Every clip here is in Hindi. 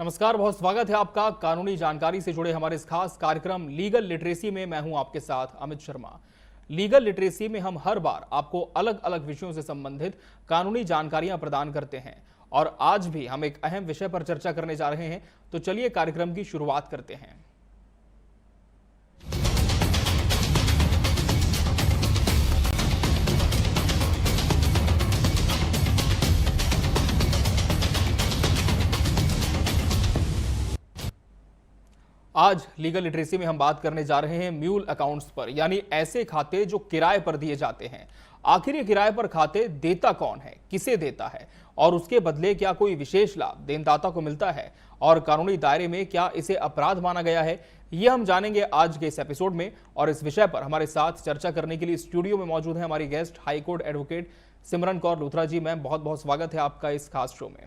नमस्कार, बहुत स्वागत है आपका कानूनी जानकारी से जुड़े हमारे इस खास कार्यक्रम लीगल लिटरेसी में। मैं हूं आपके साथ अमित शर्मा। लीगल लिटरेसी में हम हर बार आपको अलग अलग विषयों से संबंधित कानूनी जानकारियां प्रदान करते हैं और आज भी हम एक अहम विषय पर चर्चा करने जा रहे हैं। तो चलिए कार्यक्रम की शुरुआत करते हैं। आज लीगल लिटरेसी में हम बात करने जा रहे हैं म्यूल अकाउंट्स पर, यानी ऐसे खाते जो किराए पर दिए जाते हैं। आखिर ये किराए पर खाते देता कौन है, किसे देता है और उसके बदले क्या कोई विशेष लाभ देनदाता को मिलता है और कानूनी दायरे में क्या इसे अपराध माना गया है, ये हम जानेंगे आज के इस एपिसोड में। और इस विषय पर हमारे साथ चर्चा करने के लिए स्टूडियो में मौजूद है हमारी गेस्ट हाईकोर्ट एडवोकेट सिमरन कौर लूथरा जी। मैम, बहुत बहुत स्वागत है आपका इस खास शो में।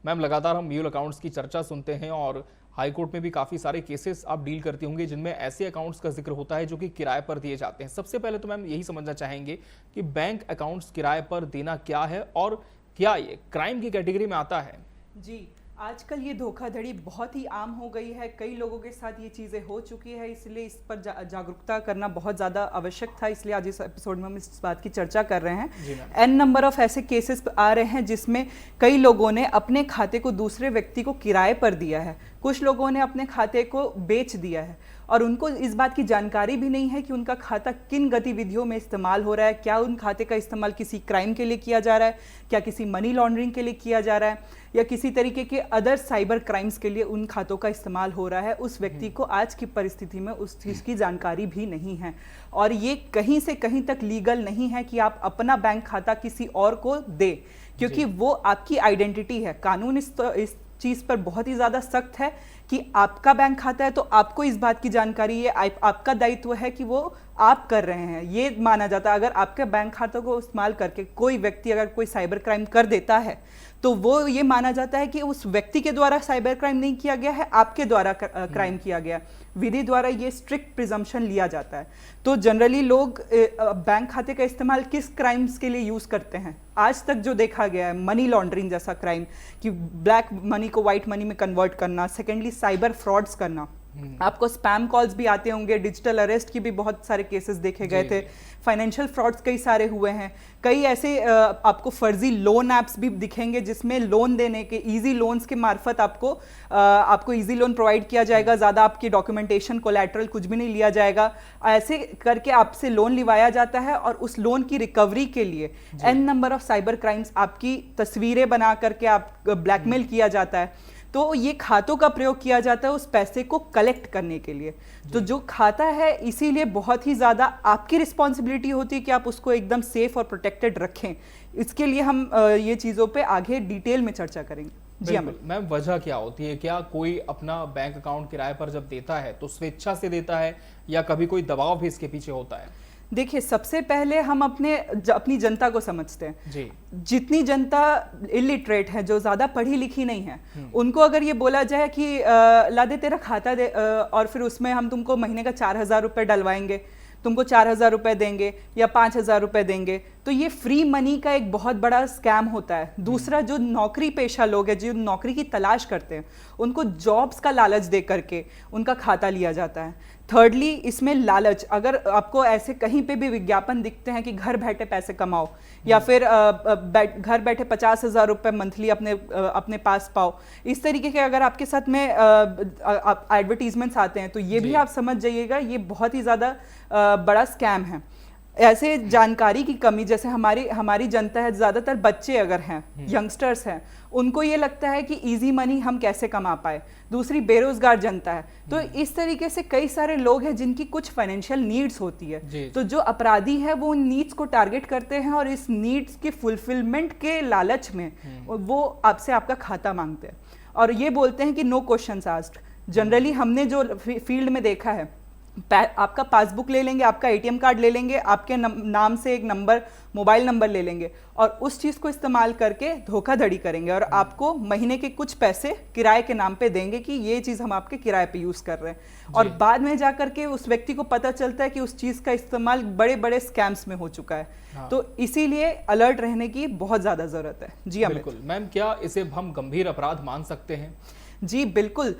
मैम, लगातार हम म्यूल अकाउंट्स की चर्चा सुनते हैं और हाईकोर्ट में भी काफ़ी सारे केसेस आप डील करती होंगे जिनमें ऐसे अकाउंट्स का जिक्र होता है जो कि किराए पर दिए जाते हैं। सबसे पहले तो मैम यही समझना चाहेंगे कि बैंक अकाउंट्स किराए पर देना क्या है और क्या ये क्राइम की कैटेगरी में आता है? जी, आजकल ये धोखाधड़ी बहुत ही आम हो गई है। कई लोगों के साथ ये चीज़ें हो चुकी है, इसलिए इस पर जागरूकता करना बहुत ज़्यादा आवश्यक था। इसलिए आज इस एपिसोड में हम इस बात की चर्चा कर रहे हैं। एन नंबर ऑफ ऐसे केसेस आ रहे हैं जिसमें कई लोगों ने अपने खाते को दूसरे व्यक्ति को किराए पर दिया है, कुछ लोगों ने अपने खाते को बेच दिया है और उनको इस बात की जानकारी भी नहीं है कि उनका खाता किन गतिविधियों में इस्तेमाल हो रहा है। क्या उन खाते का इस्तेमाल किसी क्राइम के लिए किया जा रहा है, क्या किसी मनी लॉन्ड्रिंग के लिए किया जा रहा है या किसी तरीके के अदर साइबर क्राइम्स के लिए उन खातों का इस्तेमाल हो रहा है। उस व्यक्ति को आज की परिस्थिति में उस चीज़ की जानकारी भी नहीं है और ये कहीं से कहीं तक लीगल नहीं है कि आप अपना बैंक खाता किसी और को दे, क्योंकि वो आपकी आइडेंटिटी है। कानून इस चीज़ पर बहुत ही ज़्यादा सख्त है कि आपका बैंक खाता है तो आपको इस बात की जानकारी है, आपका दायित्व है कि वो आप कर रहे हैं, ये माना जाता है। अगर आपके बैंक खातों को इस्तेमाल करके कोई व्यक्ति अगर कोई साइबर क्राइम कर देता है तो वो ये माना जाता है कि उस व्यक्ति के द्वारा साइबर क्राइम नहीं किया गया है, आपके द्वारा क्राइम किया गया। विधि द्वारा ये स्ट्रिक्ट प्रिजम्पशन लिया जाता है। तो जनरली लोग बैंक खाते का इस्तेमाल किस क्राइम्स के लिए यूज़ करते हैं? आज तक जो देखा गया है, मनी लॉन्ड्रिंग जैसा क्राइम कि ब्लैक मनी को वाइट मनी में कन्वर्ट करना, सेकेंडली साइबर फ्रॉड्स करना। आपको स्पैम कॉल्स भी आते होंगे, डिजिटल अरेस्ट की भी बहुत सारे केसेस देखे गए थे, फाइनेंशियल फ्रॉड्स कई सारे हुए हैं। कई ऐसे आपको फर्जी लोन ऐप्स भी दिखेंगे जिसमें लोन देने के इजी लोन्स के मार्फत आपको इजी लोन प्रोवाइड किया जाएगा, ज़्यादा आपकी डॉक्यूमेंटेशन कोलैटरल कुछ भी नहीं लिया जाएगा। ऐसे करके आपसे लोन लिवाया जाता है और उस लोन की रिकवरी के लिए an number of cyber crimes, आपकी तस्वीरें बना करके आप ब्लैकमेल किया जाता है। तो ये खातों का प्रयोग किया जाता है उस पैसे को कलेक्ट करने के लिए। तो जो खाता है इसीलिए बहुत ही ज़्यादा आपकी रिस्पॉन्सिबिलिटी होती है कि आप उसको एकदम सेफ और प्रोटेक्टेड रखें। इसके लिए हम ये चीज़ों पे आगे डिटेल में चर्चा करेंगे। जी हाँ मैम, वजह क्या होती है? क्या कोई अपना बैंक अकाउंट किराए पर जब देता है तो स्वेच्छा से देता है या कभी कोई दबाव भी इसके पीछे होता है? देखिए, सबसे पहले हम अपनी जनता को समझते हैं जी। जितनी जनता इलिटरेट है, जो ज़्यादा पढ़ी लिखी नहीं है, उनको अगर ये बोला जाए कि ला दे तेरा खाता दे और फिर उसमें हम तुमको महीने का 4,000 रुपये डलवाएंगे, तुमको 4,000 रुपये देंगे या 5,000 रुपये देंगे, तो ये फ्री मनी का एक बहुत बड़ा स्कैम होता है। दूसरा, जो नौकरी पेशा लोग हैं, जो नौकरी की तलाश करते हैं, उनको जॉब्स का लालच दे करके उनका खाता लिया जाता है। थर्डली, इसमें लालच, अगर आपको ऐसे कहीं पे भी विज्ञापन दिखते हैं कि घर बैठे पैसे कमाओ या फिर घर बैठे 50,000 रुपये मंथली अपने पास पाओ, इस तरीके के अगर आपके साथ में एडवर्टीजमेंट्स आते हैं तो ये भी आप समझ जाइएगा ये बहुत ही ज़्यादा बड़ा स्कैम है। ऐसे जानकारी की कमी, जैसे हमारी जनता है, ज़्यादातर बच्चे अगर हैं, यंगस्टर्स हैं, उनको ये लगता है कि इजी मनी हम कैसे कमा पाए। दूसरी, बेरोजगार जनता है। तो इस तरीके से कई सारे लोग हैं जिनकी कुछ फाइनेंशियल नीड्स होती है। तो जो अपराधी है वो उन नीड्स को टारगेट करते हैं और इस नीड्स की फुलफिलमेंट के लालच में वो आपसे आपका खाता मांगते हैं और ये बोलते हैं कि नो क्वेश्चंस आस्क्ड। जनरली हमने जो फील्ड में देखा है, आपका पासबुक ले लेंगे, आपका एटीएम कार्ड ले लेंगे, आपके नाम से एक नंबर, मोबाइल नंबर ले लेंगे और उस चीज़ को इस्तेमाल करके धोखाधड़ी करेंगे और आपको महीने के कुछ पैसे किराए के नाम पे देंगे कि ये चीज़ हम आपके किराए पे यूज़ कर रहे हैं। और बाद में जा करके उस व्यक्ति को पता चलता है कि उस चीज़ का इस्तेमाल बड़े बड़े स्कैम्स में हो चुका है। हाँ। तो इसीलिए अलर्ट रहने की बहुत ज़्यादा ज़रूरत है। जी हाँ, बिल्कुल। मैम, क्या इसे हम गंभीर अपराध मान सकते हैं? जी बिल्कुल।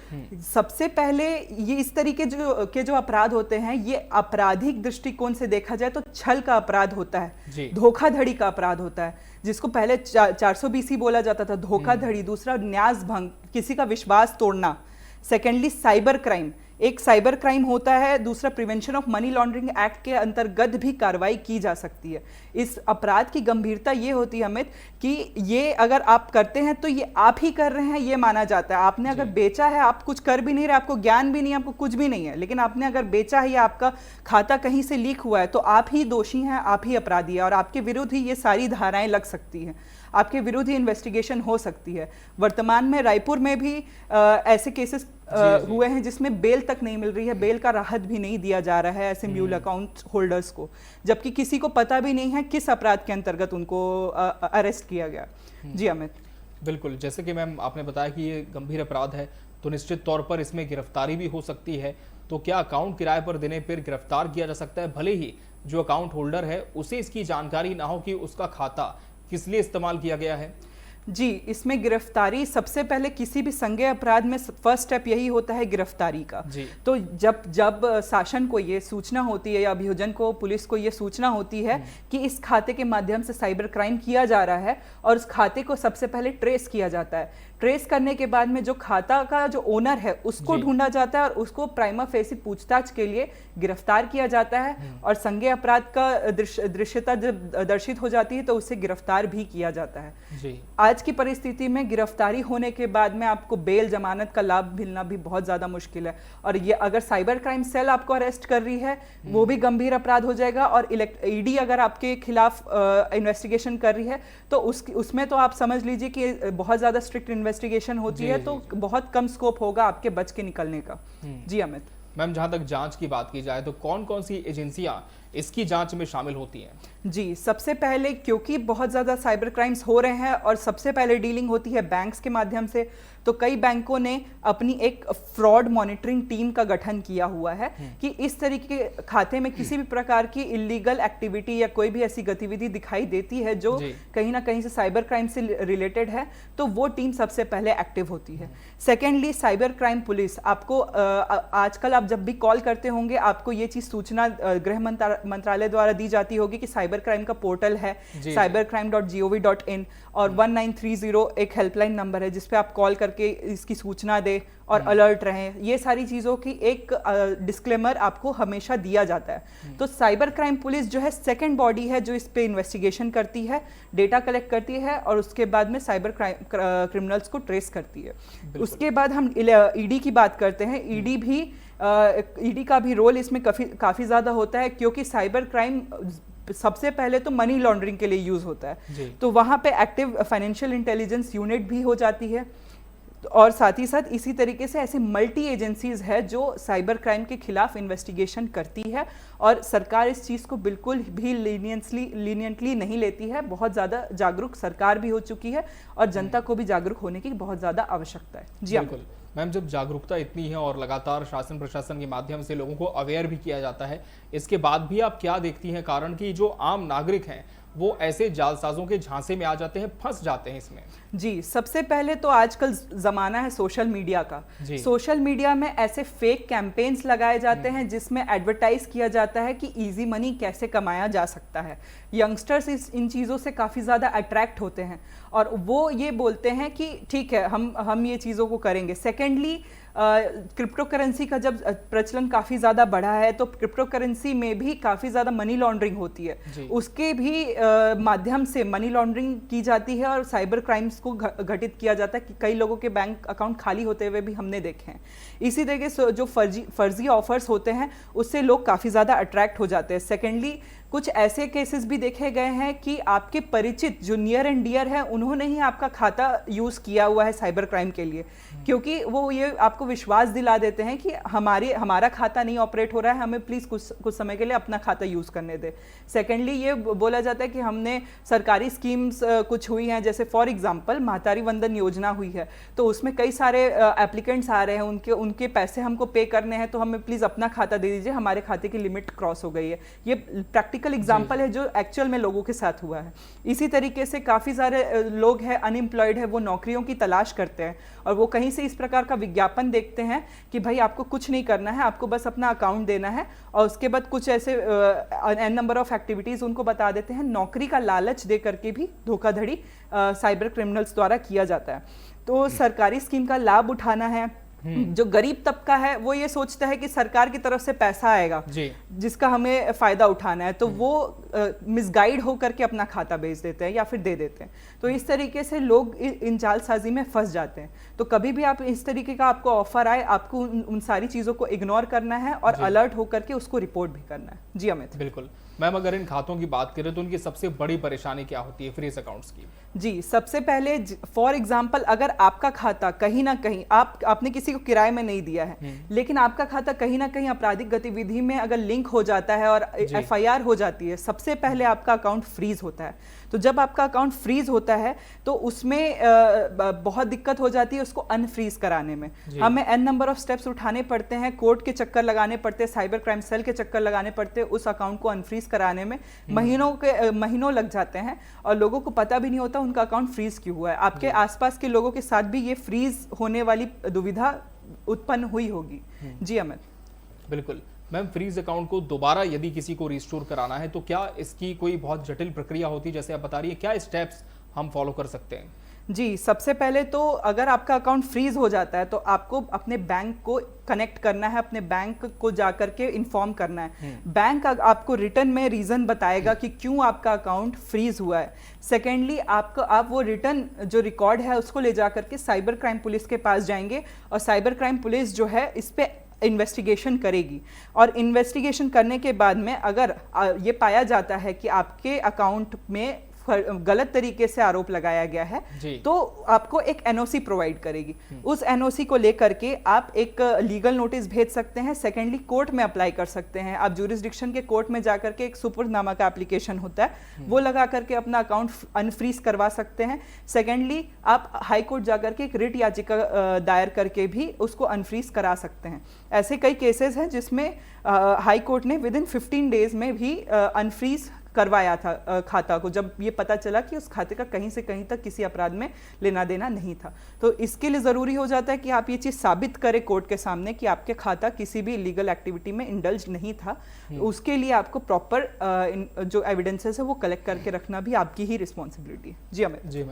सबसे पहले ये इस तरीके जो अपराध होते हैं, ये आपराधिक दृष्टिकोण से देखा जाए तो छल का अपराध होता है, धोखाधड़ी का अपराध होता है, जिसको पहले 420 बोला जाता था, धोखाधड़ी। दूसरा न्यास भंग, किसी का विश्वास तोड़ना। सेकेंडली साइबर क्राइम, एक साइबर क्राइम होता है। दूसरा prevention of money laundering act के अंतर्गत भी कार्रवाई की जा सकती है। इस अपराध की गंभीरता ये होती है अमित कि ये अगर आप करते हैं तो ये आप ही कर रहे हैं, ये माना जाता है। आपने अगर बेचा है, आप कुछ कर भी नहीं रहे, आपको ज्ञान भी नहीं, आपको कुछ भी नहीं है, लेकिन आपने अगर बेचा है या आपका खाता कहीं से लीक हुआ है, तो आप ही दोषी हैं, आप ही अपराधी है, और आपके विरुद्ध ही ये सारी धाराएं लग सकती हैं, आपके विरुद्ध ही इन्वेस्टिगेशन हो सकती है। वर्तमान में रायपुर में भी ऐसे केसेस हुए हैं जिसमें बेल तक नहीं मिल रही है, बेल का राहत भी नहीं दिया जा रहा है ऐसे म्यूल अकाउंट होल्डर्स को, जबकि किसी को पता भी नहीं है किस अपराध के अंतर्गत उनको अरेस्ट किया गया। जी अमित। बिल्कुल, जैसे कि मैम आपने बताया कि ये गंभीर अपराध है, तो निश्चित तौर पर इसमें गिरफ्तारी भी हो सकती है। तो क्या अकाउंट किराए पर देने पर गिरफ्तार किया जा सकता है, भले ही जो अकाउंट होल्डर है उसे इसकी जानकारी ना हो कि उसका खाता किस लिए इस्तेमाल किया गया है? जी, इसमें गिरफ्तारी सबसे पहले किसी भी संज्ञेय अपराध में फर्स्ट स्टेप यही होता है गिरफ्तारी का। तो जब शासन को ये सूचना होती है या अभियोजन को, पुलिस को ये सूचना होती है कि इस खाते के माध्यम से साइबर क्राइम किया जा रहा है, और उस खाते को सबसे पहले ट्रेस किया जाता है। ट्रेस करने के बाद में जो खाता का जो ओनर है उसको ढूंढा जाता है और उसको प्राइमा फेसी पूछताछ के लिए गिरफ्तार किया जाता है, और संज्ञेय अपराध का दृश्यता जब दर्शित हो जाती है तो उसे गिरफ्तार भी किया जाता है। आज की परिस्थिति में गिरफ्तारी होने के बाद में आपको बेल, जमानत का लाभ मिलना भी बहुत ज्यादा मुश्किल है, और ये अगर साइबर क्राइम सेल आपको अरेस्ट कर रही है वो भी गंभीर अपराध हो जाएगा, और ईडी अगर आपके खिलाफ इन्वेस्टिगेशन कर रही है तो उसमें तो आप समझ लीजिए कि बहुत ज्यादा स्ट्रिक्ट इन्वेस्टिगेशन होती है, तो बहुत कम स्कोप होगा आपके बच के निकलने का। जी अमित। मैम, जहां तक जांच की बात की जाए तो कौन कौन सी एजेंसियां इसकी जांच में शामिल होती हैं? जी, सबसे पहले क्योंकि बहुत ज़्यादा साइबर क्राइम्स हो रहे हैं और सबसे पहले डीलिंग होती है बैंक्स के माध्यम से, तो कई बैंकों ने अपनी एक फ्रॉड मॉनिटरिंग टीम का गठन किया हुआ है कि इस तरीके के खाते में किसी भी प्रकार की इलीगल एक्टिविटी या कोई भी ऐसी गतिविधि दिखाई देती है जो कहीं ना कहीं से साइबर क्राइम से रिलेटेड है, तो वो टीम सबसे पहले एक्टिव होती है। सेकेंडली, साइबर क्राइम पुलिस आपको आजकल आप जब भी कॉल करते होंगे आपको ये चीज़ सूचना गृह मंत्रालय द्वारा दी जाती होगी कि साइबर क्राइम का पोर्टल है cybercrime.gov.in, और 1930 एक हेल्पलाइन नंबर है जिसपे आप कॉल करके इसकी सूचना दे और अलर्ट रहें। ये सारी चीज़ों की एक डिस्क्लेमर आपको हमेशा दिया जाता है। तो साइबर क्राइम पुलिस जो है सेकंड बॉडी है जो इस पे इन्वेस्टिगेशन करती है, डेटा कलेक्ट करती है और उसके बाद में साइबर क्रिमिनल्स को ट्रेस करती है। उसके बाद हम ईडी की बात करते हैं। ईडी का भी रोल इसमें काफ़ी ज़्यादा होता है, क्योंकि साइबर क्राइम सबसे पहले तो मनी लॉन्ड्रिंग के लिए यूज़ होता है, तो वहाँ पे एक्टिव फाइनेंशियल इंटेलिजेंस यूनिट भी हो जाती है, और साथ ही साथ इसी तरीके से ऐसे मल्टी एजेंसीज है जो साइबर क्राइम के खिलाफ इन्वेस्टिगेशन करती है, और सरकार इस चीज़ को बिल्कुल भी लीनियंटली नहीं लेती है। बहुत ज़्यादा जागरूक सरकार भी हो चुकी है और जनता को भी जागरूक होने की बहुत ज़्यादा आवश्यकता है। जी बिल्कुल मैम, जब जागरूकता इतनी है और लगातार शासन प्रशासन के माध्यम से लोगों को अवेयर भी किया जाता है, इसके बाद भी आप क्या देखती हैं कारण कि जो आम नागरिक हैं वो ऐसे जालसाजों के झांसे में आ जाते हैं, फंस जाते हैं इसमें? जी, सबसे पहले तो आजकल ज़माना है सोशल मीडिया का। सोशल मीडिया में ऐसे फेक कैंपेन्स लगाए जाते हैं जिसमें एडवर्टाइज किया जाता है कि इजी मनी कैसे कमाया जा सकता है। यंगस्टर्स इन चीज़ों से काफ़ी ज़्यादा अट्रैक्ट होते हैं और वो ये बोलते हैं कि ठीक है हम ये चीज़ों को करेंगे। सेकेंडली, क्रिप्टो करेंसी का जब प्रचलन काफ़ी ज़्यादा बढ़ा है तो क्रिप्टो करेंसी में भी काफ़ी ज़्यादा मनी लॉन्ड्रिंग होती है, उसके भी माध्यम से मनी लॉन्ड्रिंग की जाती है और साइबर क्राइम्स को घटित किया जाता है कि कई लोगों के बैंक अकाउंट खाली होते हुए भी हमने देखे हैं। इसी तरीके से जो फर्जी ऑफर्स होते हैं उससे लोग काफ़ी ज़्यादा अट्रैक्ट हो जाते हैं। सेकेंडली, कुछ ऐसे केसेस भी देखे गए हैं कि आपके परिचित जो नियर एंड डियर है उन्होंने ही आपका खाता यूज़ किया हुआ है साइबर क्राइम के लिए, क्योंकि वो ये आपको विश्वास दिला देते हैं कि हमारा खाता नहीं ऑपरेट हो रहा है, हमें प्लीज़ कुछ समय के लिए अपना खाता यूज़ करने दे। सेकेंडली, ये बोला जाता है कि हमने सरकारी स्कीम्स कुछ हुई हैं, जैसे फॉर एग्जांपल महतारी वंदन योजना हुई है, तो उसमें कई सारे एप्लीकेंट्स आ रहे हैं, उनके पैसे हमको पे करने हैं, तो हमें प्लीज़ अपना खाता दे दीजिए, हमारे खाते की लिमिट क्रॉस हो गई है। ये प्रैक्टिकल प्रैक्टिकल एग्जांपल है जो एक्चुअल में लोगों के साथ हुआ है। इसी तरीके से काफ़ी सारे लोग हैं अनएम्प्लॉयड है, वो नौकरियों की तलाश करते हैं और वो कहीं से इस प्रकार का विज्ञापन देखते हैं कि भाई आपको कुछ नहीं करना है, आपको बस अपना अकाउंट देना है और उसके बाद कुछ ऐसे एन नंबर ऑफ एक्टिविटीज़ उनको बता देते हैं। नौकरी का लालच दे करके भी धोखाधड़ी साइबर क्रिमिनल्स द्वारा किया जाता है। तो सरकारी स्कीम का लाभ उठाना है। जो गरीब तबका है वो ये सोचता है कि सरकार की तरफ से पैसा आएगा जिसका हमें फायदा उठाना है, तो वो मिसगाइड होकर के अपना खाता बेच देते हैं या फिर दे देते हैं। तो इस तरीके से लोग इन जालसाजी में फंस जाते हैं। तो कभी भी आप इस तरीके का आपको ऑफर आए, आपको उन सारी चीजों को इग्नोर करना है और अलर्ट होकर के उसको रिपोर्ट भी करना है। जी अमित। बिल्कुल मैम, अगर इन खातों की बात करें तो उनकी सबसे बड़ी परेशानी क्या होती है फ्रीज अकाउंट्स की? जी, सबसे पहले फॉर एग्जांपल अगर आपका खाता कहीं ना कहीं आपने किसी को किराए में नहीं दिया है, लेकिन आपका खाता कहीं ना कहीं आपराधिक गतिविधि में अगर लिंक हो जाता है और एफआईआर हो जाती है, सबसे पहले आपका अकाउंट फ्रीज होता है। तो जब आपका अकाउंट फ्रीज होता है तो उसमें बहुत दिक्कत हो जाती है उसको अनफ्रीज कराने में। हमें एन नंबर ऑफ स्टेप्स उठाने पड़ते हैं, कोर्ट के चक्कर लगाने पड़ते हैं, साइबर क्राइम सेल के चक्कर लगाने पड़ते हैं, उस अकाउंट को अनफ्रीज कराने में महीनों लग जाते हैं और लोगों को पता भी नहीं होता उनका अकाउंट फ्रीज क्यों हुआ है। आपके आसपास के लोगों के साथ भी ये फ्रीज होने वाली दुविधा उत्पन्न हुई होगी। जी अमित। बिल्कुल मैम, फ्रीज अकाउंट को दोबारा यदि किसी को रिस्टोर कराना है तो क्या इसकी कोई बहुत जटिल प्रक्रिया होती है जैसे आप बता रही है, क्या स्टेप्स हम फॉलो कर सकते हैं? जी, सबसे पहले तो अगर आपका अकाउंट फ्रीज हो जाता है तो आपको अपने बैंक को कनेक्ट करना है, अपने बैंक को जाकर के इन्फॉर्म करना है। बैंक आपको रिटर्न में रीजन बताएगा कि क्यों आपका अकाउंट फ्रीज हुआ है। सेकेंडली आप वो रिटर्न जो रिकॉर्ड है उसको ले जाकर के साइबर क्राइम पुलिस के पास जाएंगे और साइबर क्राइम पुलिस जो है इस पे इन्वेस्टिगेशन करेगी और इन्वेस्टिगेशन करने के बाद में अगर ये पाया जाता है कि आपके अकाउंट में गलत तरीके से आरोप लगाया गया है तो आपको एक एनओसी प्रोवाइड करेगी। उस एनओसी को लेकर के आप एक लीगल नोटिस भेज सकते हैं। सेकेंडली कोर्ट में अप्लाई कर सकते हैं। आप ज्यूरिसडिक्शन के कोर्ट में जाकर के एक सुपुर्दनामा का एप्लीकेशन होता है वो लगा करके अपना अकाउंट अनफ्रीज करवा सकते हैं। सेकेंडली आप हाई कोर्ट जाकर के एक रिट याचिका दायर करके भी उसको अनफ्रीज करा सकते हैं। ऐसे कई केसेस हैं जिसमें हाई कोर्ट ने विद इन 15 डेज में भी अनफ्रीज करवाया था खाता को, जब ये पता चला कि उस खाते का कहीं से कहीं तक किसी अपराध में लेना देना नहीं था। तो इसके लिए ज़रूरी हो जाता है कि आप ये चीज़ साबित करें कोर्ट के सामने कि आपके खाता किसी भी इलीगल एक्टिविटी में इंडल्ज नहीं था। उसके लिए आपको प्रॉपर जो एविडेंसेस है वो कलेक्ट करके रखना भी आपकी ही रिस्पॉन्सिबिलिटी है। जी अमित। जी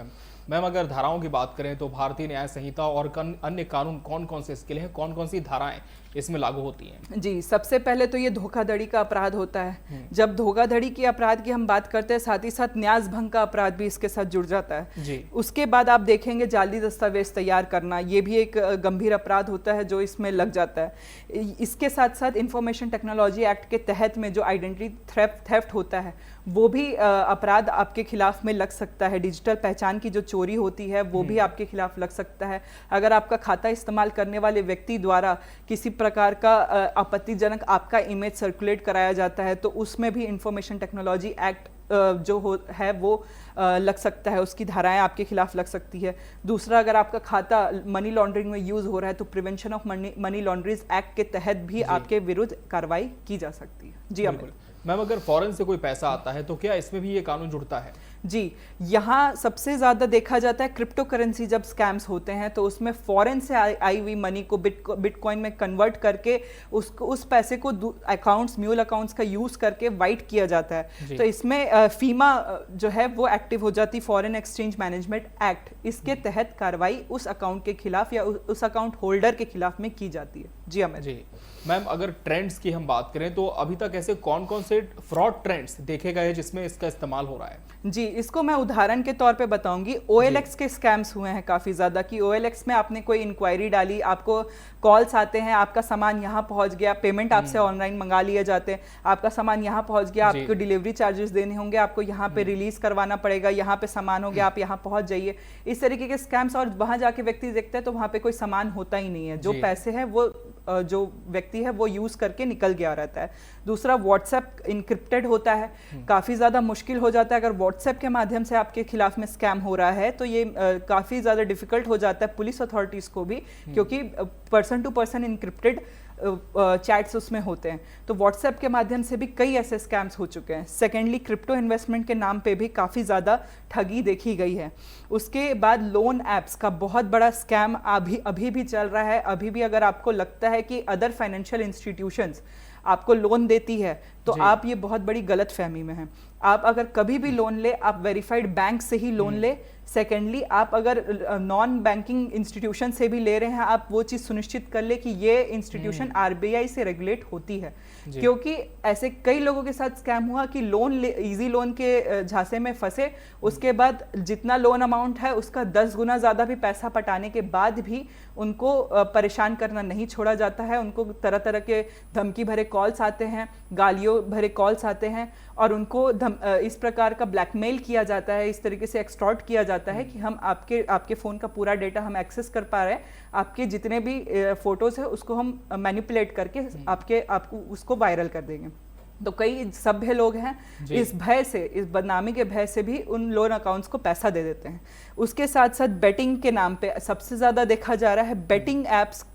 मैम, अगर धाराओं की बात करें तो भारतीय न्याय संहिता और अन्य कानून कौन कौन से इसके लिए हैं, कौन कौन सी धाराएं इसमें लागू होती हैं? जी, सबसे पहले तो ये धोखाधड़ी का अपराध होता है। जब धोखाधड़ी के अपराध की हम बात करते हैं साथ ही साथ न्यास भंग का अपराध भी इसके साथ जुड़ जाता है। जी। उसके बाद आप देखेंगे जाली दस्तावेज तैयार करना, ये भी एक गंभीर अपराध होता है जो इसमें लग जाता है। इसके साथ साथ इंफॉर्मेशन टेक्नोलॉजी एक्ट के तहत में जो आइडेंटिटी थेफ्ट होता है वो भी अपराध आपके खिलाफ में लग सकता है। डिजिटल पहचान की जो चोरी होती है वो भी आपके खिलाफ लग सकता है। अगर आपका खाता इस्तेमाल करने वाले व्यक्ति द्वारा किसी प्रकार का आपत्तिजनक आपका इमेज सर्कुलेट कराया जाता है तो उसमें भी इंफॉर्मेशन टेक्नोलॉजी एक्ट जो है वो लग सकता है, उसकी धाराएं आपके खिलाफ लग सकती है। दूसरा, अगर आपका खाता मनी लॉन्ड्रिंग में यूज हो रहा है तो prevention of money laundering act के तहत भी आपके विरुद्ध कार्रवाई की जा सकती है। जी अमित। मैम, अगर फॉरेन से कोई पैसा आता है तो क्या इसमें भी ये कानून जुड़ता है? जी, यहाँ सबसे ज़्यादा देखा जाता है क्रिप्टो करेंसी जब स्कैम्स होते हैं तो उसमें फॉरेन से आई हुई मनी को बिटकॉइन में कन्वर्ट करके उस पैसे को अकाउंट्स म्यूल अकाउंट्स का यूज़ करके वाइट किया जाता है। तो इसमें फीमा जो है वो एक्टिव हो जाती, फॉरेन एक्सचेंज मैनेजमेंट एक्ट, इसके तहत कार्रवाई उस अकाउंट के खिलाफ या उस अकाउंट होल्डर के खिलाफ में की जाती है। जी अमित। जी मैम, अगर ट्रेंड्स की हम बात करें तो अभी तक ऐसे कौन कौन से फ्रॉड ट्रेंड्स देखे गए हैं जिसमें इसका इस्तेमाल हो रहा है? जी, इसको मैं उदाहरण के तौर पे बताऊंगी। OLX के स्कैम्स हुए हैं काफ़ी ज़्यादा कि OLX में आपने कोई इंक्वायरी डाली, आपको कॉल्स आते हैं, आपका सामान यहाँ पहुँच गया, पेमेंट आपसे ऑनलाइन मंगा लिए जाते हैं, आपका सामान यहाँ पहुँच गया, आपको डिलीवरी चार्जेस देने होंगे, आपको यहाँ पे रिलीज़ करवाना पड़ेगा, यहाँ पे सामान हो गया, आप यहाँ पहुँच जाइए। इस तरीके के स्कैम्स, और वहाँ जाके व्यक्ति देखता है तो वहाँ पे कोई सामान होता ही नहीं है, जो पैसे हैं वो जो व्यक्ति है वो यूज करके निकल गया रहता है। दूसरा, व्हाट्सएप इनक्रिप्टेड होता है, काफ़ी ज़्यादा मुश्किल हो जाता है। अगर व्हाट्सएप के माध्यम से आपके खिलाफ में स्कैम हो रहा है तो ये काफ़ी ज़्यादा डिफिकल्ट हो जाता है पुलिस अथॉरिटीज़ को भी, क्योंकि person to person encrypted chats उसमें होते हैं। तो व्हाट्सएप के माध्यम से भी कई ऐसे स्कैम्स हो चुके हैं। सेकेंडली, क्रिप्टो इन्वेस्टमेंट के नाम पे भी काफ़ी ज़्यादा ठगी देखी गई है। उसके बाद लोन ऐप्स का बहुत बड़ा स्कैम अभी भी चल रहा है। अभी भी अगर आपको लगता है कि अदर फाइनेंशियल इंस्टीट्यूशंस आपको लोन देती है तो आप ये बहुत बड़ी गलत फहमी में हैं। आप अगर कभी भी लोन ले, आप वेरीफाइड बैंक से ही लोन ले। सेकेंडली, आप अगर नॉन बैंकिंग इंस्टीट्यूशन से भी ले रहे हैं, आप वो चीज़ सुनिश्चित कर ले कि ये इंस्टीट्यूशन आरबीआई से रेगुलेट होती है। क्योंकि ऐसे कई लोगों के साथ स्कैम हुआ कि इजी लोन के झांसे में फंसे, उसके बाद जितना लोन अमाउंट है उसका 10 गुना ज़्यादा भी पैसा पटाने के बाद भी उनको परेशान करना नहीं छोड़ा जाता है। उनको तरह तरह के धमकी भरे कॉल्स आते हैं, गालियों भरे कॉल्स आते हैं और उनको इस प्रकार का ब्लैकमेल किया जाता है, इस तरीके से एक्सटॉर्ट किया जाता है कि हम आपके फ़ोन का पूरा डेटा हम एक्सेस कर पा रहे हैं, आपके जितने भी फ़ोटोज़ है उसको हम मैनिपुलेट करके आपको उसको वायरल कर देंगे। तो कई सभ्य लोग हैं इस भय से, इस बदनामी के भय से भी उन लोन अकाउंट्स को पैसा दे देते हैं। उसके साथ साथ बेटिंग के नाम पे सबसे ज़्यादा देखा जा रहा है, बेटिंग ऐप्स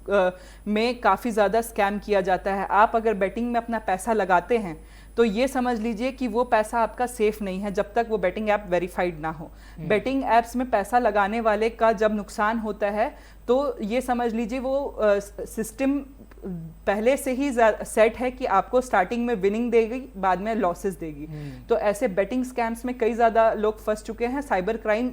में काफ़ी ज़्यादा स्कैम किया जाता है। आप अगर बेटिंग में अपना पैसा लगाते हैं तो ये समझ लीजिए कि वो पैसा आपका सेफ नहीं है जब तक वो बेटिंग ऐप वेरीफाइड ना हो। बेटिंग ऐप्स में पैसा लगाने वाले का जब नुकसान होता है तो ये समझ लीजिए वो सिस्टम पहले से ही सेट है कि आपको स्टार्टिंग में विनिंग देगी, बाद में लॉसेस देगी। तो ऐसे बेटिंग स्कैम्स में कई ज़्यादा लोग फंस चुके हैं। साइबर क्राइम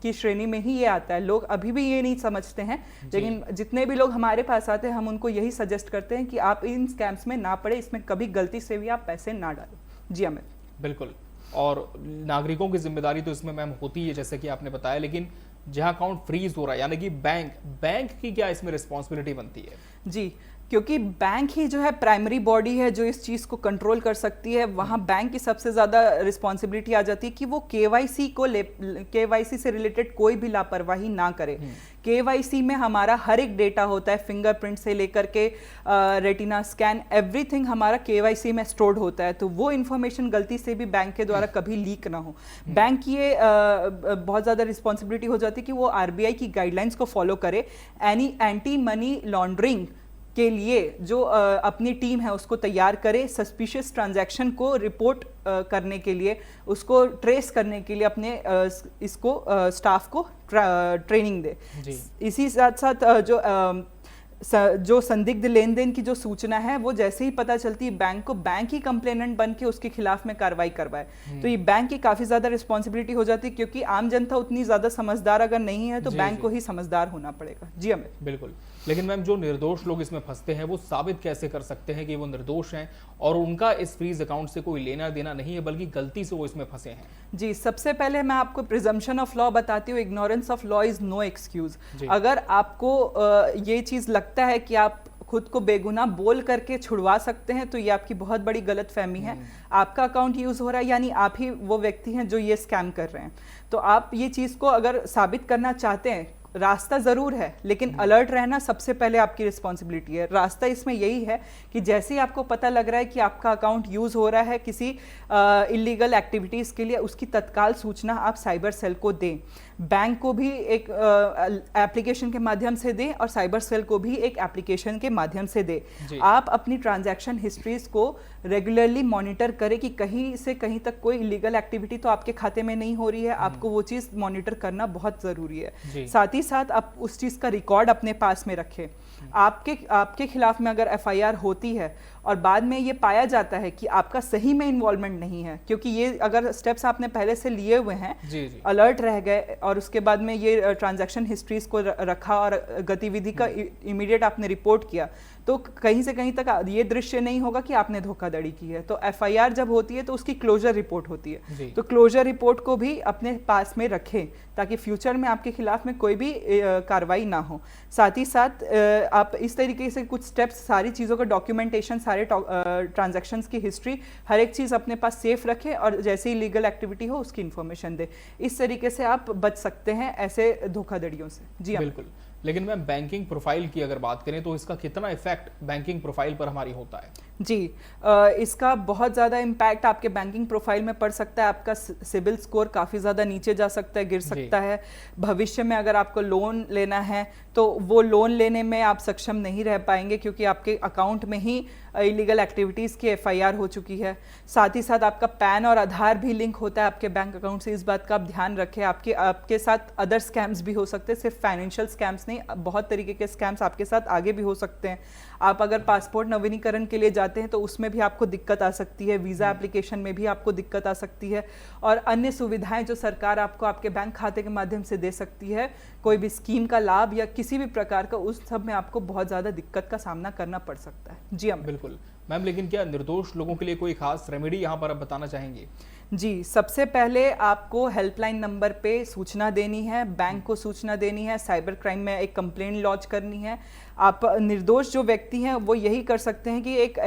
की श्रेणी में ही ये आता है। लोग अभी भी ये नहीं समझते हैं, लेकिन जितने भी लोग हमारे पास आते हैं हम उनको यही सजेस्ट करते हैं कि आप इन स्कैम्स में ना पड़े, इसमें कभी गलती से भी आप पैसे ना डालें। जी अमित। बिल्कुल, और नागरिकों की जिम्मेदारी तो इसमें मैम होती है जैसे कि आपने बताया, लेकिन जहां अकाउंट फ्रीज हो रहा है यानी कि बैंक की क्या इसमें रिस्पॉन्सिबिलिटी बनती है? जी, क्योंकि बैंक ही जो है प्राइमरी बॉडी है जो इस चीज़ को कंट्रोल कर सकती है। वहाँ बैंक की सबसे ज़्यादा रिस्पॉन्सिबिलिटी आ जाती है कि वो केवाईसी से रिलेटेड कोई भी लापरवाही ना करे। केवाईसी में हमारा हर एक डेटा होता है, फिंगरप्रिंट से लेकर के रेटिना स्कैन, एवरीथिंग हमारा केवाईसी में स्टोर्ड होता है। तो वो इन्फॉर्मेशन गलती से भी बैंक के द्वारा कभी लीक ना हो। बैंक की ये बहुत ज़्यादा रिस्पॉन्सिबिलिटी हो जाती है कि वो आरबीआई की गाइडलाइंस को फॉलो करे। एंटी मनी लॉन्ड्रिंग के लिए जो अपनी टीम है उसको तैयार करे, सस्पिशियस ट्रांजैक्शन को रिपोर्ट करने के लिए, उसको ट्रेस करने के लिए अपने इसको स्टाफ को ट्रेनिंग दे। इसी साथ साथ जो संदिग्ध लेन देन की जो सूचना है वो जैसे ही पता चलती है बैंक को, बैंक ही कंप्लेनेंट बन के उसके खिलाफ में कार्रवाई करवाए। तो ये बैंक की काफ़ी ज़्यादा रिस्पॉन्सिबिलिटी हो जाती है, क्योंकि आम जनता उतनी ज़्यादा समझदार अगर नहीं है तो बैंक को ही समझदार होना पड़ेगा। जी अमित। बिल्कुल, लेकिन मैम जो निर्दोष लोग इसमें फंसते हैं वो साबित कैसे कर सकते हैं कि वो निर्दोष हैं और उनका इस फ्रीज अकाउंट से कोई लेना देना नहीं है बल्कि गलती से वो इसमें फंसे हैं? जी, सबसे पहले मैं आपको प्रिजम्पशन ऑफ लॉ बताती हूँ। Ignorance of law is no excuse. अगर आपको ये चीज़ लगता है कि आप खुद को बेगुनाह बोल करके छुड़वा सकते हैं तो ये आपकी बहुत बड़ी गलत फहमी है। आपका अकाउंट यूज़ हो रहा है यानी आप ही वो व्यक्ति हैं जो ये स्कैम कर रहे हैं। तो आप ये चीज़ को अगर साबित करना चाहते हैं, रास्ता ज़रूर है लेकिन अलर्ट रहना सबसे पहले आपकी रिस्पॉन्सिबिलिटी है। रास्ता इसमें यही है कि जैसे ही आपको पता लग रहा है कि आपका अकाउंट यूज़ हो रहा है किसी इलीगल एक्टिविटीज़ के लिए, उसकी तत्काल सूचना आप साइबर सेल को दें। बैंक को भी एक एप्लीकेशन के माध्यम से दें और साइबर सेल को भी एक एप्लीकेशन के माध्यम से दें। आप अपनी ट्रांजैक्शन हिस्ट्रीज को रेगुलरली मॉनिटर करें कि कहीं से कहीं तक कोई इलीगल एक्टिविटी तो आपके खाते में नहीं हो रही है। आपको वो चीज़ मॉनिटर करना बहुत ज़रूरी है। साथ ही साथ आप उस चीज़ का रिकॉर्ड अपने पास में रखें। आपके खिलाफ में अगर एफआईआर होती है और बाद में ये पाया जाता है कि आपका सही में इन्वॉल्वमेंट नहीं है, क्योंकि ये अगर स्टेप्स आपने पहले से लिए हुए हैं, अलर्ट रह गए और उसके बाद में ये ट्रांजैक्शन हिस्ट्रीज को रखा और गतिविधि का इमीडिएट आपने रिपोर्ट किया, तो कहीं से कहीं तक ये दृश्य नहीं होगा कि आपने धोखाधड़ी की है। तो एफआईआर जब होती है तो उसकी क्लोजर रिपोर्ट होती है। तो क्लोजर रिपोर्ट को भी अपने पास में रखें ताकि फ्यूचर में आपके खिलाफ में कोई भी कार्रवाई ना हो। साथ ही साथ आप इस तरीके से कुछ स्टेप्स, सारी चीज़ों का डॉक्यूमेंटेशन, सारे ट्रांजैक्शंस की हिस्ट्री, हर एक चीज़ अपने पास सेफ रखें और जैसे ही लीगल एक्टिविटी हो उसकी इन्फॉर्मेशन दें। इस तरीके से आप बच सकते हैं ऐसे धोखाधड़ियों से। जी बिल्कुल, लेकिन मैम बैंकिंग प्रोफाइल की अगर बात करें तो इसका कितना इफेक्ट बैंकिंग प्रोफाइल पर हमारी होता है? जी, इसका बहुत ज़्यादा इम्पैक्ट आपके बैंकिंग प्रोफाइल में पड़ सकता है। आपका सिबिल स्कोर काफ़ी ज़्यादा नीचे जा सकता है, गिर सकता है। भविष्य में अगर आपको लोन लेना है तो वो लोन लेने में आप सक्षम नहीं रह पाएंगे, क्योंकि आपके अकाउंट में ही इलीगल एक्टिविटीज़ की FIR हो चुकी है। साथ ही साथ आपका पैन और आधार भी लिंक होता है आपके बैंक अकाउंट से, इस बात का आप ध्यान रखें। आपके साथ अदर स्कैम्स भी हो सकते हैं, सिर्फ फाइनेंशियल स्कैम्स नहीं, बहुत तरीके के स्कैम्स आपके साथ आगे भी हो सकते हैं। आप अगर पासपोर्ट नवीनीकरण के लिए जाते हैं तो उसमें भी आपको दिक्कत आ सकती है, वीज़ा एप्लीकेशन में भी आपको दिक्कत आ सकती है, और अन्य सुविधाएं जो सरकार आपको आपके बैंक खाते के माध्यम से दे सकती है, कोई भी स्कीम का लाभ या किसी भी प्रकार का, उस सब में आपको बहुत ज़्यादा दिक्कत का सामना करना पड़ सकता है। जी हाँ बिल्कुल मैम, लेकिन क्या निर्दोष लोगों के लिए कोई खास रेमेडी यहाँ पर आप बताना चाहेंगे? जी, सबसे पहले आपको हेल्पलाइन नंबर पे सूचना देनी है, बैंक को सूचना देनी है, साइबर क्राइम में एक कंप्लेंट लॉन्च करनी है। आप निर्दोष जो व्यक्ति हैं वो यही कर सकते हैं कि एक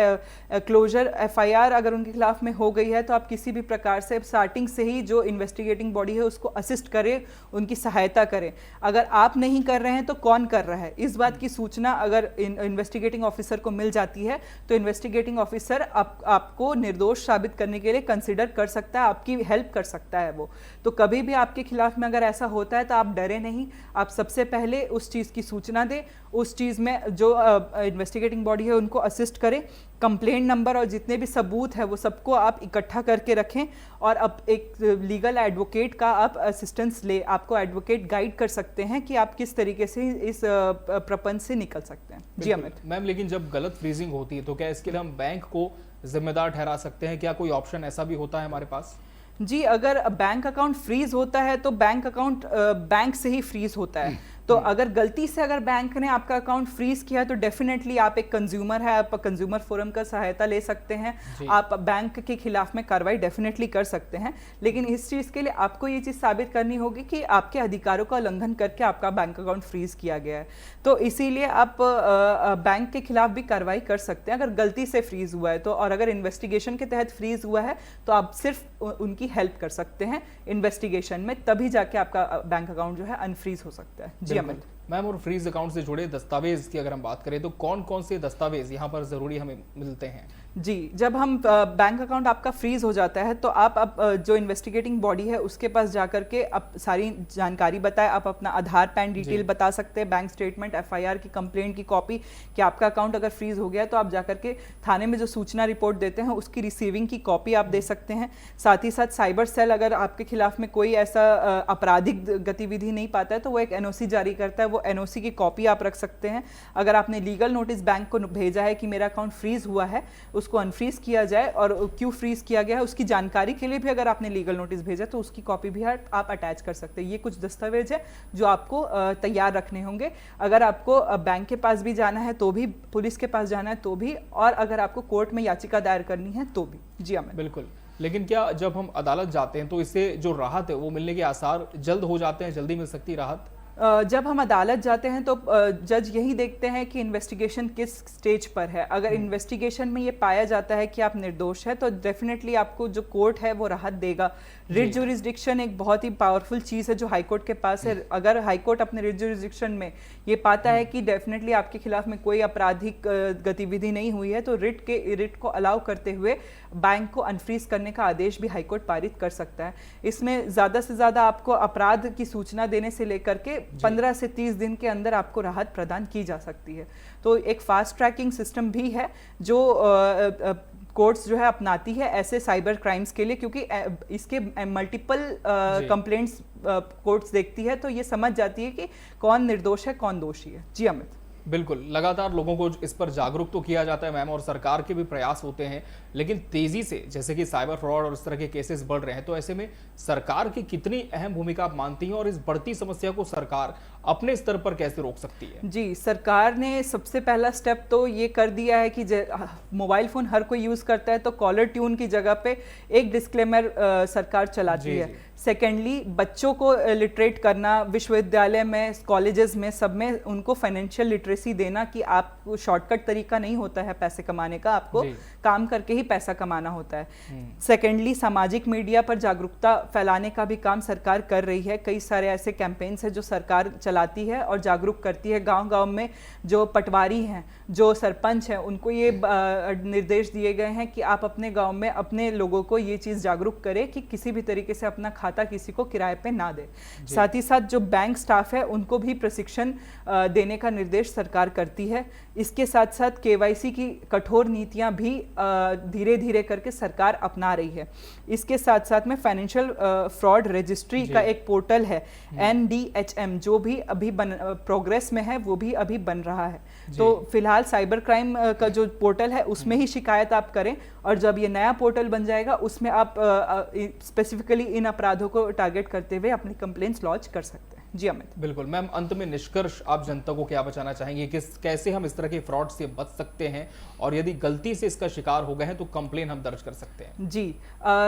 क्लोजर FIR अगर उनके खिलाफ में हो गई है तो आप किसी भी प्रकार से स्टार्टिंग से ही जो इन्वेस्टिगेटिंग बॉडी है उसको असिस्ट करें, उनकी सहायता करें। अगर आप नहीं कर रहे हैं तो कौन कर रहा है, इस बात की सूचना अगर इन्वेस्टिगेटिंग ऑफिसर को मिल जाती है तो इन्वेस्टिगेटिंग ऑफिसर आपको निर्दोष साबित करने के लिए कंसिडर कर सकता है, आपकी हेल्प कर सकता है वो। तो कभी भी आपके खिलाफ में अगर ऐसा होता है तो आप डरे नहीं, आप सबसे पहले उस चीज़ की सूचना दें, उस चीज़ में जो इन्वेस्टिगेटिंग बॉडी है उनको असिस्ट करें। कंप्लेंट नंबर और जितने भी सबूत है वो सबको आप इकट्ठा करके रखें, और अब एक लीगल एडवोकेट का आप असिस्टेंस ले, आपको एडवोकेट गाइड कर सकते हैं कि आप किस तरीके से इस प्रपंच से निकल सकते हैं। जी अमित। मैम, लेकिन जब गलत फ्रीजिंग होती है तो क्या इसके लिए हम बैंक को जिम्मेदार ठहरा सकते हैं? क्या कोई ऑप्शन ऐसा भी होता है हमारे पास? जी, अगर बैंक अकाउंट फ्रीज होता है तो बैंक अकाउंट बैंक से ही फ्रीज होता है। तो अगर गलती से अगर बैंक ने आपका अकाउंट फ्रीज किया तो डेफिनेटली आप एक कंज्यूमर है, आप कंज्यूमर फोरम का सहायता ले सकते हैं, आप बैंक के खिलाफ में कार्रवाई डेफिनेटली कर सकते हैं। लेकिन इस चीज़ के लिए आपको ये चीज़ साबित करनी होगी कि आपके अधिकारों का उल्लंघन करके आपका बैंक अकाउंट फ्रीज किया गया है। तो इसीलिए आप बैंक के खिलाफ भी कार्रवाई कर सकते हैं अगर गलती से फ्रीज हुआ है तो, और अगर इन्वेस्टिगेशन के तहत फ्रीज हुआ है तो आप सिर्फ उनकी हेल्प कर सकते हैं इन्वेस्टिगेशन में, तभी जाके आपका बैंक अकाउंट जो है अनफ्रीज हो सकता है। जी अमित। मैम, और फ्रीज अकाउंट से जुड़े दस्तावेज की अगर हम बात करें तो कौन कौन से दस्तावेज यहाँ पर जरूरी हमें मिलते हैं? जी, जब हम बैंक अकाउंट आपका फ्रीज हो जाता है तो आप जो इन्वेस्टिगेटिंग बॉडी है उसके पास जाकर के आप सारी जानकारी बताएं। आप अपना आधार पैन डिटेल बता सकते हैं, बैंक स्टेटमेंट, FIR की कंप्लेंट की कॉपी, कि आपका अकाउंट अगर फ्रीज हो गया तो आप जाकर के थाने में जो सूचना रिपोर्ट देते हैं उसकी रिसीविंग की कॉपी आप दे सकते हैं। साथ ही साथ साइबर सेल अगर आपके खिलाफ में कोई ऐसा आपराधिक गतिविधि नहीं पाता है तो वो एक NOC जारी करता है, वो NOC की कॉपी आप रख सकते हैं। अगर आपने लीगल नोटिस बैंक को भेजा है कि मेरा अकाउंट फ्रीज हुआ है, उसको अनफ्रीज किया जाए, और क्यों फ्रीज किया गया है उसकी जानकारी के लिए भी अगर आपने लीगल नोटिस भेजा तो उसकी कॉपी भी आप अटैच कर सकते हैं। ये कुछ दस्तावेज है जो आपको तैयार रखने होंगे। अगर आपको बैंक के पास भी जाना है तो भी, पुलिस के पास जाना है तो भी, और अगर आपको कोर्ट में याचिका दायर करनी है तो भी। जी अमित। बिल्कुल, लेकिन क्या जब हम अदालत जाते हैं तो इससे जो राहत है वो मिलने के आसार जल्द हो जाते हैं, जल्दी मिल सकती है राहत? जब हम अदालत जाते हैं तो जज यही देखते हैं कि इन्वेस्टिगेशन किस स्टेज पर है। अगर इन्वेस्टिगेशन में ये पाया जाता है कि आप निर्दोष है तो डेफिनेटली आपको जो कोर्ट है वो राहत देगा। रिट जुरिस्डिक्शन एक बहुत ही पावरफुल चीज़ है जो हाईकोर्ट के पास है। अगर हाईकोर्ट अपने रिट जुरिस्डिक्शन में ये पाता है कि डेफिनेटली आपके खिलाफ में कोई आपराधिक गतिविधि नहीं हुई है तो रिट को अलाउ करते हुए बैंक को अनफ्रीज करने का आदेश भी हाईकोर्ट पारित कर सकता है। इसमें ज़्यादा से ज़्यादा आपको अपराध की सूचना देने से लेकर के 15 से 30 दिन के अंदर आपको राहत प्रदान की जा सकती है। तो एक फास्ट ट्रैकिंग सिस्टम भी है जो कोर्ट्स जो है अपनाती है ऐसे साइबर क्राइम्स के लिए, क्योंकि इसके मल्टीपल कंप्लेंट्स कोर्ट्स देखती है तो ये समझ जाती है कि कौन निर्दोष है कौन दोषी है। जी अमित। बिल्कुल, लगातार लोगों को इस पर जागरूक तो किया जाता है मैम, और सरकार के भी प्रयास होते हैं, लेकिन तेजी से जैसे कि साइबर फ्रॉड और इस तरह के केसेस बढ़ रहे हैं, तो ऐसे में सरकार की कितनी अहम भूमिका आप मानती हैं और इस बढ़ती समस्या को सरकार अपने स्तर पर कैसे रोक सकती है? जी, सरकार ने सबसे पहला स्टेप तो ये कर दिया है कि मोबाइल फ़ोन हर कोई यूज़ करता है तो कॉलर ट्यून की जगह पे एक डिस्क्लेमर सरकार चलाती है। सेकेंडली बच्चों को लिटरेट करना, विश्वविद्यालय में, कॉलेजेस में, सब में उनको फाइनेंशियल लिटरेसी देना कि आप शॉर्टकट तरीका नहीं होता है पैसे कमाने का, आपको काम करके ही पैसा कमाना होता है। सेकेंडली सामाजिक मीडिया पर जागरूकता फैलाने का भी काम सरकार कर रही है। कई सारे ऐसे कैंपेन्स हैं जो सरकार चलाती है और जागरूक करती है। गांव-गांव में जो पटवारी हैं, जो सरपंच हैं, उनको ये निर्देश दिए गए हैं कि आप अपने गांव में अपने लोगों को ये चीज़ जागरूक करें कि किसी भी तरीके से अपना खाता किसी को किराए पे ना दे। साथ ही साथ जो बैंक स्टाफ है उनको भी प्रशिक्षण देने का निर्देश सरकार करती है। इसके साथ साथ केवाईसी की कठोर नीतियां भी धीरे धीरे करके सरकार अपना रही है। इसके साथ साथ में फाइनेंशियल फ्रॉड रजिस्ट्री का एक पोर्टल है NDHM, जो भी अभी प्रोग्रेस में है, वो भी अभी बन रहा है। तो फिलहाल साइबर क्राइम का जो पोर्टल है उसमें ही शिकायत आप करें, और जब ये नया पोर्टल बन जाएगा उसमें आप स्पेसिफिकली इन अपराधों को टारगेट करते हुए अपनी कंप्लेंट्स लॉन्च कर सकते हैं। जी अमित। बिल्कुल मैम, अंत में निष्कर्ष आप जनता को क्या बताना चाहेंगे, कैसे हम इस तरह के फ्रॉड से बच सकते हैं, और यदि गलती से इसका शिकार हो गए हैं तो कंप्लेन हम दर्ज कर सकते हैं? जी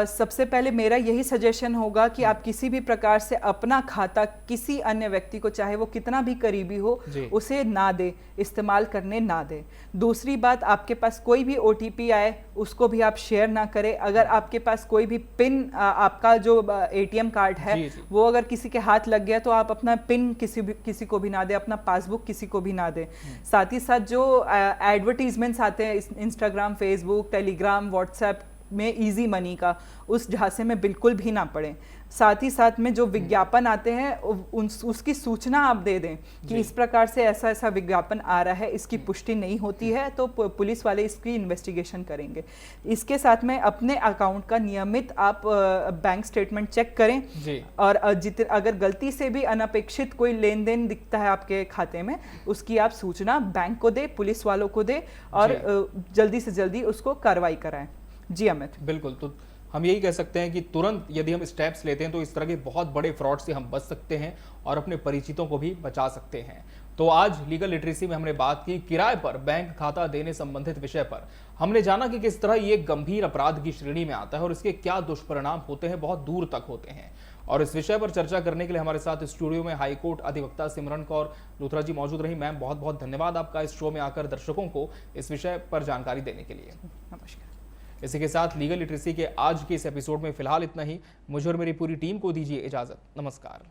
सबसे पहले मेरा यही सजेशन होगा कि आप किसी भी प्रकार से अपना खाता किसी अन्य व्यक्ति को, चाहे वो कितना भी करीबी हो, उसे ना दे, इस्तेमाल करने ना दे। दूसरी बात, आपके पास कोई भी OTP आए उसको भी आप शेयर ना करें। अगर आपके पास कोई भी पिन, आपका जो ATM कार्ड है वो अगर किसी के हाथ लग गया तो आप अपना पिन किसी को भी ना दे, अपना पासबुक किसी को भी ना दे। साथ ही साथ जो एडवर्टीजमेंट्स आते हैं इंस्टाग्राम, फेसबुक, टेलीग्राम, व्हाट्सएप में इजी मनी का, उस झांसे में बिल्कुल भी ना पड़े। साथ ही साथ में जो विज्ञापन आते हैं उसकी सूचना आप दे दें कि इस प्रकार से ऐसा ऐसा विज्ञापन आ रहा है, इसकी पुष्टि नहीं होती है तो पुलिस वाले इसकी इन्वेस्टिगेशन करेंगे। इसके साथ में अपने अकाउंट का नियमित आप बैंक स्टेटमेंट चेक करें, और अगर गलती से भी अनपेक्षित कोई लेन देन दिखता है आपके खाते में, उसकी आप सूचना बैंक को दे, पुलिस वालों को दे, और जल्दी से जल्दी उसको कार्रवाई कराएं। जी अमित। बिल्कुल, तो हम यही कह सकते हैं कि तुरंत यदि हम स्टेप्स लेते हैं तो इस तरह के बहुत बड़े फ्रॉड से हम बच सकते हैं और अपने परिचितों को भी बचा सकते हैं। तो आज लीगल लिटरेसी में हमने बात की किराए पर बैंक खाता देने संबंधित विषय पर। हमने जाना कि किस तरह ये गंभीर अपराध की श्रेणी में आता है और इसके क्या दुष्परिणाम होते हैं, बहुत दूर तक होते हैं। और इस विषय पर चर्चा करने के लिए हमारे साथ स्टूडियो में हाईकोर्ट अधिवक्ता सिमरन कौर लूथरा जी मौजूद रही। मैम, बहुत बहुत धन्यवाद आपका इस शो में आकर दर्शकों को इस विषय पर जानकारी देने के लिए। नमस्कार। इसी के साथ लीगल लिटरेसी के आज के इस एपिसोड में फिलहाल इतना ही। मुझे और मेरी पूरी टीम को दीजिए इजाजत। नमस्कार।